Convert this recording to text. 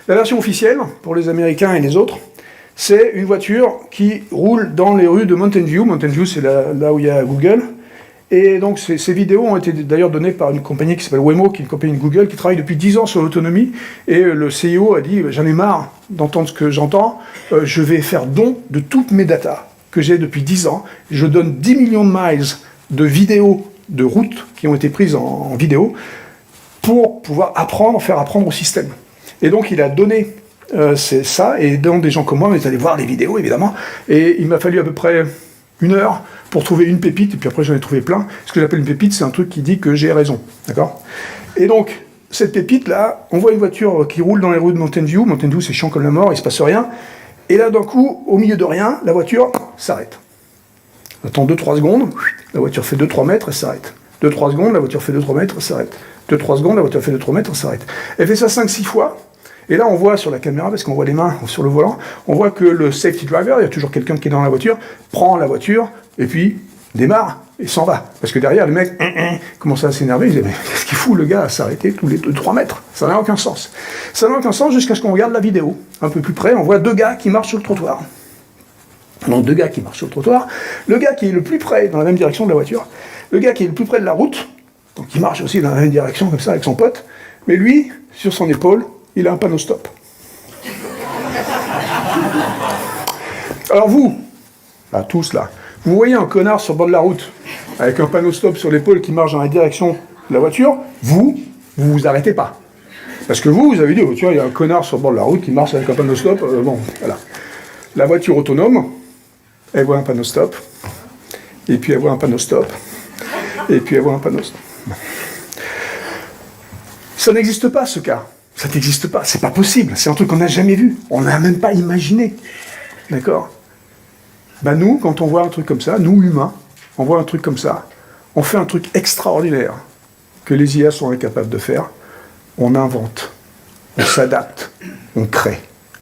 La version officielle, pour les Américains et les autres, c'est une voiture qui roule dans les rues de Mountain View. Mountain View, c'est là où il y a Google. Et donc, ces vidéos ont été d'ailleurs données par une compagnie qui s'appelle Waymo, qui est une compagnie de Google, qui travaille depuis 10 ans sur l'autonomie. Et le CEO a dit, j'en ai marre d'entendre ce que j'entends, je vais faire don de toutes mes datas que j'ai depuis 10 ans. Je donne 10 millions de miles de vidéos de routes qui ont été prises en vidéo pour pouvoir faire apprendre au système. Et donc, il a donné ça, et dans des gens comme moi, on est allé voir les vidéos, évidemment, et il m'a fallu à peu près 1 heure pour trouver une pépite, et puis après j'en ai trouvé plein. Ce que j'appelle une pépite, c'est un truc qui dit que j'ai raison, d'accord? Et donc, cette pépite-là, on voit une voiture qui roule dans les rues de Mountain View. Mountain View, c'est chiant comme la mort, il se passe rien. Et là, d'un coup, au milieu de rien, la voiture s'arrête. On attend 2-3 secondes, la voiture fait 2-3 mètres, elle s'arrête. 2-3 secondes, la voiture fait 2-3 mètres, elle s'arrête. 2-3 secondes, la voiture fait 2-3 mètres, elle s'arrête. Elle fait ça 5-6 fois. Et là, on voit sur la caméra, parce qu'on voit les mains sur le volant, on voit que le safety driver, il y a toujours quelqu'un qui est dans la voiture, prend la voiture, et puis démarre, et s'en va. Parce que derrière, le mec commence à s'énerver, il dit, mais qu'est-ce qu'il fout, le gars, à s'arrêter tous les 2-3 mètres? Ça n'a aucun sens. Ça n'a aucun sens jusqu'à ce qu'on regarde la vidéo. Un peu plus près, on voit 2 gars qui marchent sur le trottoir. Donc 2 gars qui marchent sur le trottoir. Le gars qui est le plus près, dans la même direction de la voiture, le gars qui est le plus près de la route, donc il marche aussi dans la même direction, comme ça, avec son pote, mais lui, sur son épaule, il a un panneau stop. Alors vous, là, tous là, vous voyez un connard sur le bord de la route, avec un panneau stop sur l'épaule qui marche dans la direction de la voiture, vous arrêtez pas. Parce que vous avez dit, oh, tiens, il y a un connard sur le bord de la route qui marche avec un panneau stop, bon, voilà. La voiture autonome, elle voit un panneau stop, et puis elle voit un panneau stop, et puis elle voit un panneau stop. Ça n'existe pas, ce cas. Ça n'existe pas, c'est pas possible, c'est un truc qu'on n'a jamais vu, on n'a même pas imaginé. D'accord? Ben nous, quand on voit un truc comme ça, nous humains, on voit un truc comme ça, on fait un truc extraordinaire que les IA sont incapables de faire, on invente, on s'adapte, on crée.